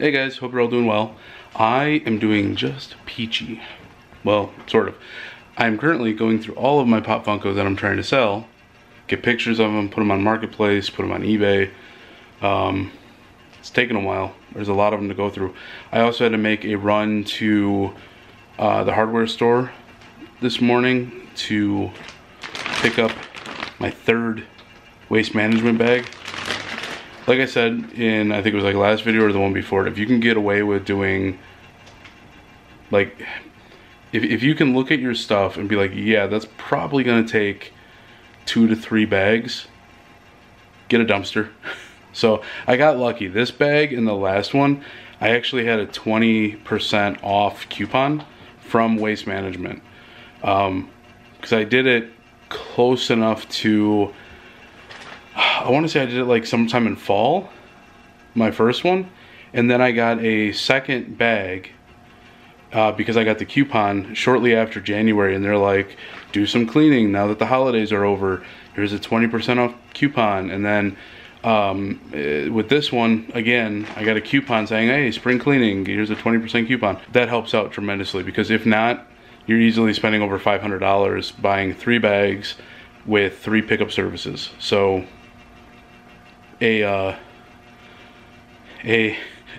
Hey guys, hope you're all doing well. I am doing just peachy. Well, sort of. I'm currently going through all of my Pop Funkos that I'm trying to sell, get pictures of them, put them on Marketplace, put them on eBay. It's taken a while. There's a lot of them to go through. I also had to make a run to the hardware store this morning to pick up my third waste management bag. Like I said in, I think it was like last video or the one before it, if you can get away with doing, like, if you can look at your stuff and be like, yeah, that's probably gonna take 2 to 3 bags, get a dumpster. So I got lucky. This bag and the last one, I actually had a 20% off coupon from Waste Management. Because I did it close enough to, I want to say I did it like sometime in fall, my first one, and then I got a second bag because I got the coupon shortly after January, and they're like, do some cleaning now that the holidays are over, here's a 20% off coupon. And then with this one, again, I got a coupon saying, hey, spring cleaning, here's a 20% coupon. That helps out tremendously, because if not, you're easily spending over $500 buying 3 bags with 3 pickup services. So a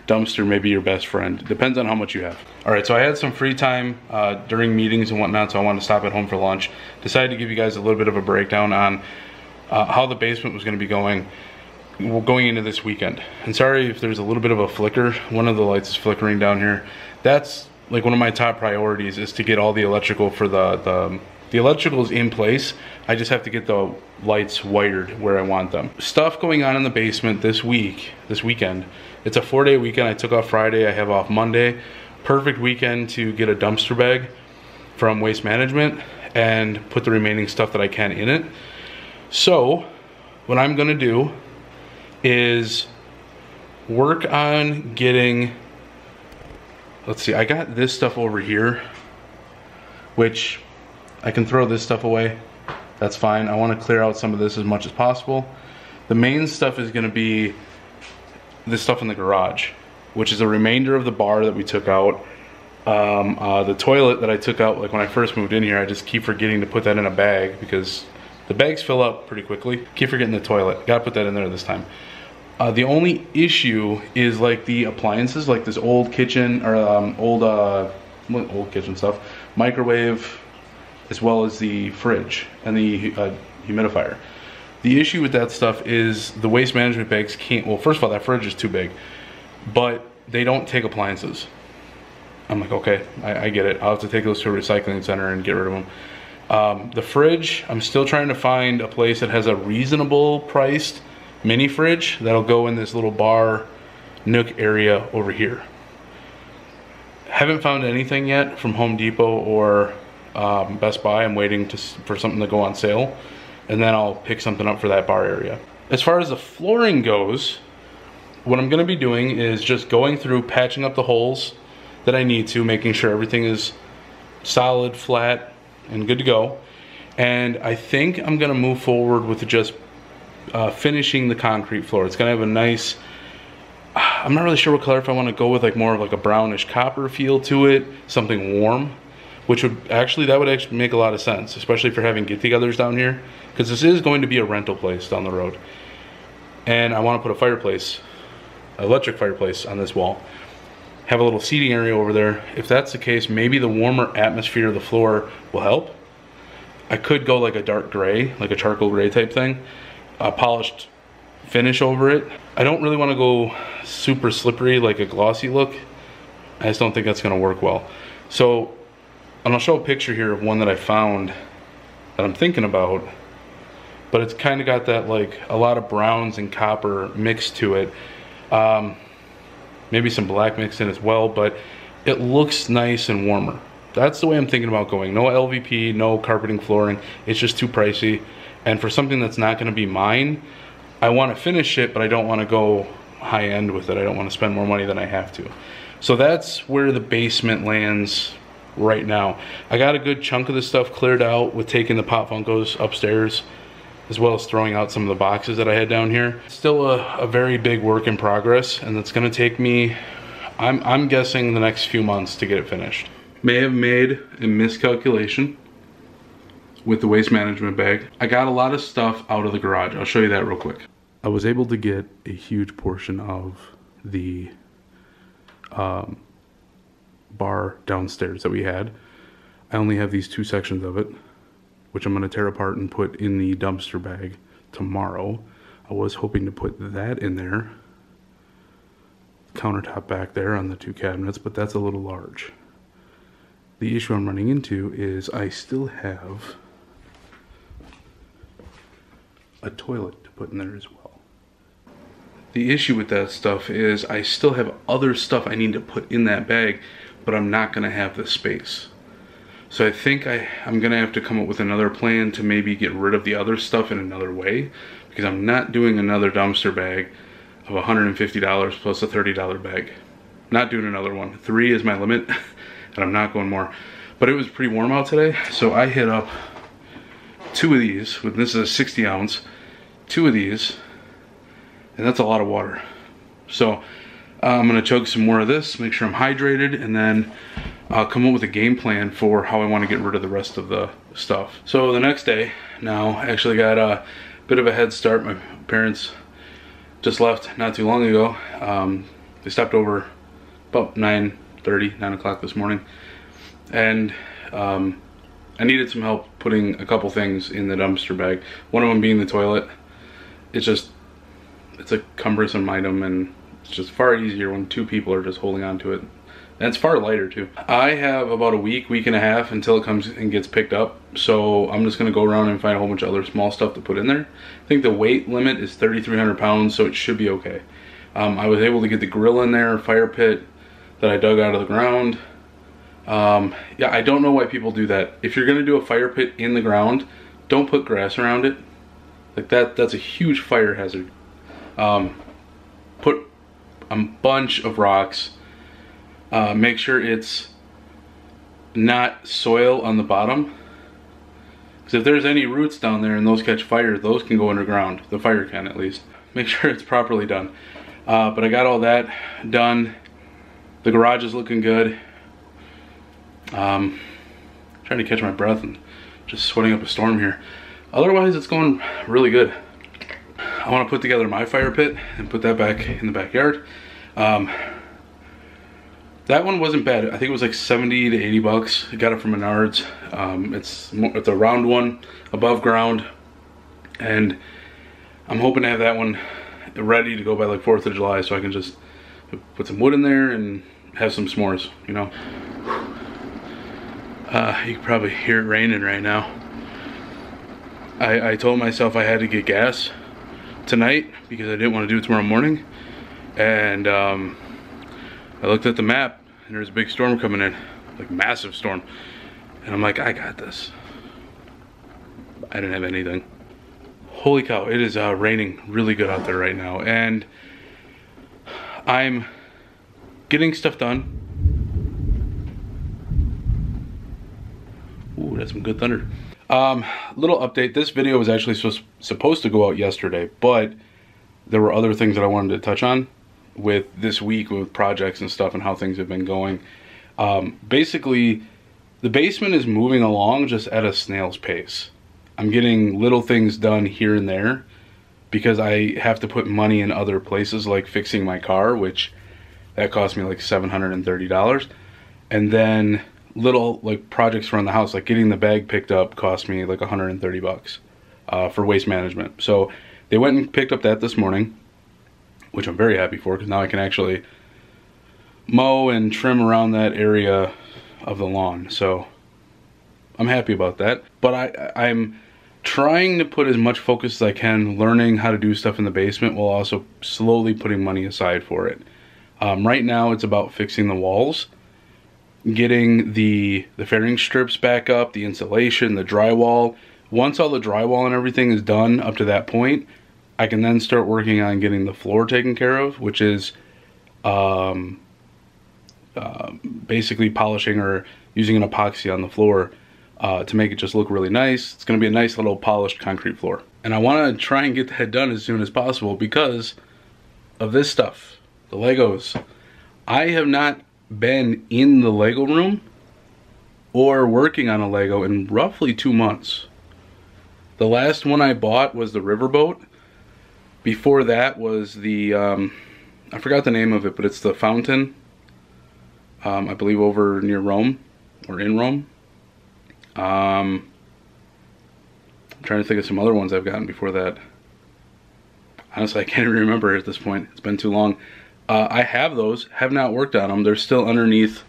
dumpster may be your best friend. Depends on how much you have. All right, so I had some free time during meetings and whatnot, so I wanted to stop at home for lunch. Decided to give you guys a little bit of a breakdown on how the basement was going to be going into this weekend. And sorry if there's a little bit of a flicker. One of the lights is flickering down here. That's like one of my top priorities, is to get all the electrical for the electrical is in place. I just have to get the lights wired where I want them. Stuff going on in the basement this weekend. It's a 4-day weekend. I took off Friday, I have off Monday. Perfect weekend to get a dumpster bag from Waste Management and put the remaining stuff that I can in it. So what I'm gonna do is work on getting, let's see, I got this stuff over here, which I can throw this stuff away. That's fine. I want to clear out some of this as much as possible. The main stuff is going to be this stuff in the garage, which is a remainder of the bar that we took out. The toilet that I took out, like when I first moved in here, I just keep forgetting to put that in a bag because the bags fill up pretty quickly. Keep forgetting the toilet. Gotta put that in there this time. The only issue is like the appliances, like this old kitchen or old kitchen stuff, microwave, as well as the fridge and the humidifier. The issue with that stuff is the Waste Management bags can't, well, first of all, that fridge is too big, but they don't take appliances. I'm like, okay, I get it. I'll have to take those to a recycling center and get rid of them. The fridge, I'm still trying to find a place that has a reasonable priced mini fridge that'll go in this little bar nook area over here. Haven't found anything yet from Home Depot or Best Buy. I'm waiting for something to go on sale, and then I'll pick something up for that bar area. As far as the flooring goes, what I'm going to be doing is just going through, patching up the holes that I need to, making sure everything is solid, flat, and good to go. And I think I'm going to move forward with just finishing the concrete floor. It's going to have a nice, I'm not really sure what color, if I want to go with like more of like a brownish copper feel to it, something warm, which would actually, that would actually make a lot of sense, especially for having get-togethers down here, because this is going to be a rental place down the road. And I want to put a fireplace, electric fireplace, on this wall. Have a little seating area over there. If that's the case, maybe the warmer atmosphere of the floor will help. I could go like a dark gray, like a charcoal gray type thing, a polished finish over it. I don't really want to go super slippery, like a glossy look. I just don't think that's going to work well. So, and I'll show a picture here of one that I found that I'm thinking about, but it's kind of got that like a lot of browns and copper mixed to it. Maybe some black mixed in as well, but it looks nice and warmer. That's the way I'm thinking about going. No LVP, no carpeting, flooring. It's just too pricey. And for something that's not going to be mine, I want to finish it, but I don't want to go high end with it. I don't want to spend more money than I have to. So that's where the basement lands right now. I got a good chunk of this stuff cleared out with taking the Pop Funkos upstairs, as well as throwing out some of the boxes that I had down here. Still a very big work in progress, and it's going to take me I'm guessing the next few months to get it finished. May have made a miscalculation with the waste management bag. I got a lot of stuff out of the garage. I'll show you that real quick. I was able to get a huge portion of the bar downstairs that we had. I only have these 2 sections of it, which I'm going to tear apart and put in the dumpster bag tomorrow. I was hoping to put that in there, countertop back there on the 2 cabinets, but that's a little large. The issue I'm running into is I still have a toilet to put in there as well. The issue with that stuff is I still have other stuff I need to put in that bag, but I'm not going to have the space. So I think I'm going to have to come up with another plan to maybe get rid of the other stuff in another way, because I'm not doing another dumpster bag of $150 plus a $30 bag. Not doing another one. 3 is my limit, and I'm not going more. But it was pretty warm out today, so I hit up 2 of these. This is a 60 ounce. 2 of these, and that's a lot of water. So I'm gonna chug some more of this, make sure I'm hydrated, and then I'll come up with a game plan for how I want to get rid of the rest of the stuff. So the next day, now actually got a bit of a head start. My parents just left not too long ago. They stopped over about 9:30, 9 o'clock this morning, and I needed some help putting a couple things in the dumpster bag. One of them being the toilet. It's a cumbersome item, and it's just far easier when 2 people are just holding on to it. And it's far lighter too. I have about a week and a half until it comes and gets picked up. So I'm just gonna go around and find a whole bunch of other small stuff to put in there. I think the weight limit is 3,300 pounds, so it should be okay. I was able to get the grill in there, fire pit that I dug out of the ground. Yeah, I don't know why people do that. If you're gonna do a fire pit in the ground, don't put grass around it. Like that's a huge fire hazard. Put a bunch of rocks. Make sure it's not soil on the bottom, because if there's any roots down there and those catch fire, those can go underground. The fire can, at least. Make sure it's properly done. But I got all that done. The garage is looking good. Trying to catch my breath and just sweating up a storm here. Otherwise, it's going really good. I want to put together my fire pit and put that back in the backyard. That one wasn't bad. I think it was like 70 to 80 bucks. I got it from Menards. It's a round one, above ground, and I'm hoping to have that one ready to go by like 4th of July, so I can just put some wood in there and have some s'mores, you know. You can probably hear it raining right now. I told myself I had to get gas tonight because I didn't want to do it tomorrow morning, and I looked at the map and there's a big storm coming in, like massive storm, and I'm like, I got this. I didn't have anything. Holy cow, it is raining really good out there right now, and I'm getting stuff done. Ooh, that's some good thunder. Little update. This video was actually supposed to go out yesterday, but there were other things that I wanted to touch on with this week with projects and stuff and how things have been going. Basically, the basement is moving along just at a snail's pace. I'm getting little things done here and there because I have to put money in other places, like fixing my car, which that cost me like $730. And then little like projects around the house, like getting the bag picked up cost me like 130 bucks for waste management. So they went and picked up that this morning, which I'm very happy for, because now I can actually mow and trim around that area of the lawn. So I'm happy about that. But I'm trying to put as much focus as I can learning how to do stuff in the basement, while also slowly putting money aside for it. Right now it's about fixing the walls, getting the fairing strips back up, the insulation, the drywall. Once all the drywall and everything is done up to that point, I can then start working on getting the floor taken care of, which is basically polishing or using an epoxy on the floor to make it just look really nice. It's going to be a nice little polished concrete floor. And I want to try and get that done as soon as possible because of this stuff, the Legos. I have not been in the Lego room or working on a Lego in roughly 2 months. The last one I bought was the riverboat. Before that was the, I forgot the name of it, but it's the fountain. I believe over near Rome, or in Rome. I'm trying to think of some other ones I've gotten before that. Honestly, I can't even remember at this point. It's been too long. I have those, have not worked on them. They're still underneath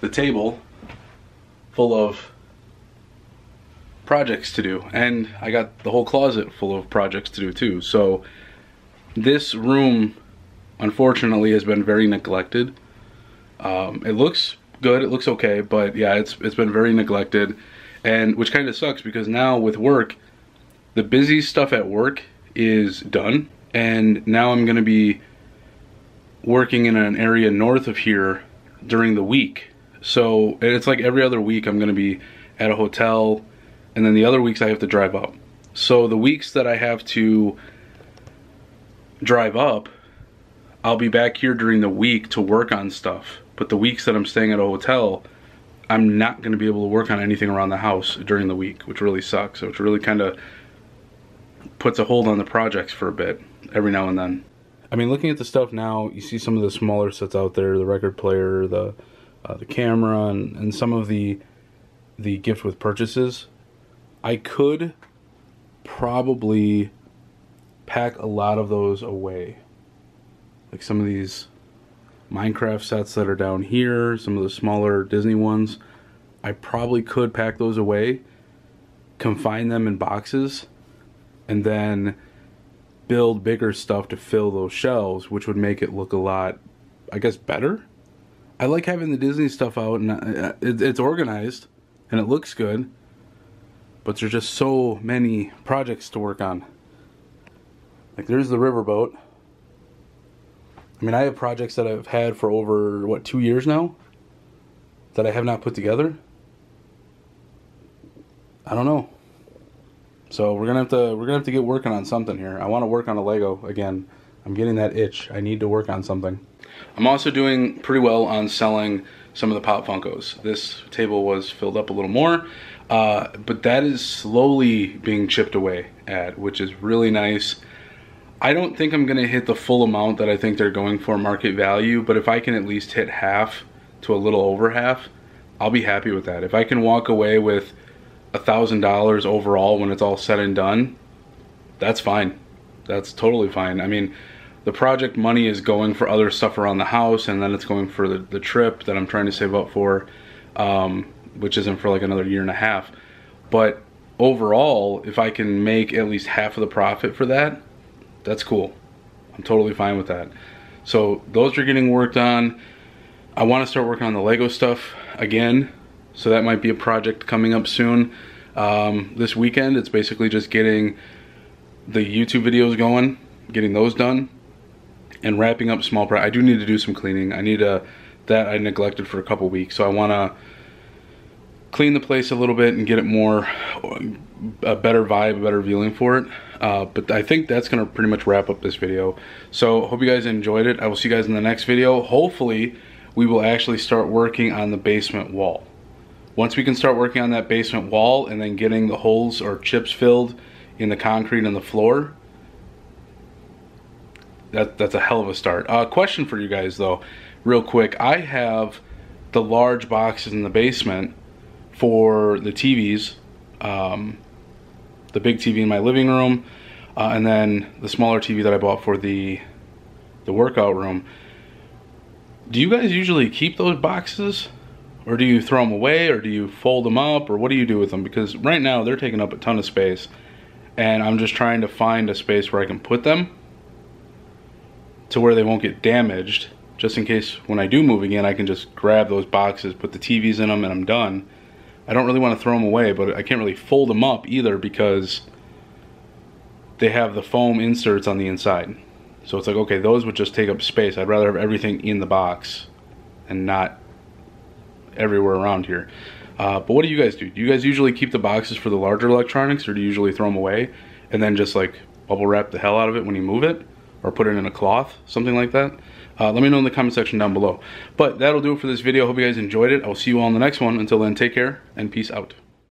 the table, full of projects to do. And I got the whole closet full of projects to do too. So this room, unfortunately, has been very neglected. It looks good, it looks okay, but yeah, it's been very neglected, and which kind of sucks because now with work, the busy stuff at work is done, and now I'm gonna be working in an area north of here during the week. So it's like every other week I'm gonna be at a hotel, and then the other weeks I have to drive up. So the weeks that I have to drive up, I'll be back here during the week to work on stuff. But the weeks that I'm staying at a hotel, I'm not going to be able to work on anything around the house during the week, which really sucks. So it really kind of puts a hold on the projects for a bit, every now and then. I mean, looking at the stuff now, you see some of the smaller sets out there, the record player, the camera, and some of the gift with purchases. I could probably pack a lot of those away. Like some of these Minecraft sets that are down here, some of the smaller Disney ones, I probably could pack those away, confine them in boxes, and then build bigger stuff to fill those shelves, which would make it look a lot, I guess, better. I like having the Disney stuff out, and it's organized and it looks good, but there's just so many projects to work on. Like there's the riverboat. I mean, I have projects that I've had for over, what, 2 years now that I have not put together. I don't know. So we're gonna have to get working on something here. I want to work on a Lego again. I'm getting that itch. I need to work on something. I'm also doing pretty well on selling some of the Pop Funkos. This table was filled up a little more, but that is slowly being chipped away at, which is really nice. I don't think I'm gonna hit the full amount that I think they're going for market value, but if I can at least hit half to a little over half, I'll be happy with that. If I can walk away with $1,000 overall when it's all said and done, that's fine. That's totally fine. I mean, the project money is going for other stuff around the house, and then it's going for the trip that I'm trying to save up for, which isn't for like another year and a half. But overall, if I can make at least half of the profit for that, that's cool. I'm totally fine with that. So those are getting worked on. I want to start working on the Lego stuff again, so that might be a project coming up soon. This weekend, it's basically just getting the YouTube videos going, getting those done, and wrapping up small projects. I do need to do some cleaning. I need that I neglected for a couple weeks, so I want to clean the place a little bit and get it more, a better vibe, a better feeling for it. But I think that's gonna pretty much wrap up this video. So hope you guys enjoyed it. I will see you guys in the next video. Hopefully we will actually start working on the basement wall. Once we can start working on that basement wall and then getting the holes or chips filled in the concrete and the floor, that's a hell of a start. Question for you guys though, real quick. I have the large boxes in the basement for the TVs, the big TV in my living room, and then the smaller TV that I bought for the workout room. Do you guys usually keep those boxes, or do you throw them away, or do you fold them up, or what do you do with them? Because right now they're taking up a ton of space, and I'm just trying to find a space where I can put them to where they won't get damaged, just in case when I do move again I can just grab those boxes, put the TVs in them, and I'm done. I don't really want to throw them away, but I can't really fold them up either because they have the foam inserts on the inside. So it's like, okay, those would just take up space. I'd rather have everything in the box and not everywhere around here. But what do you guys do? Do you guys usually keep the boxes for the larger electronics, or do you usually throw them away and then just like bubble wrap the hell out of it when you move it, or put it in a cloth, something like that? let me know in the comment section down below. But that'll do it for this video. Hope you guys enjoyed it. I'll see you all in the next one. Until then, take care and peace out.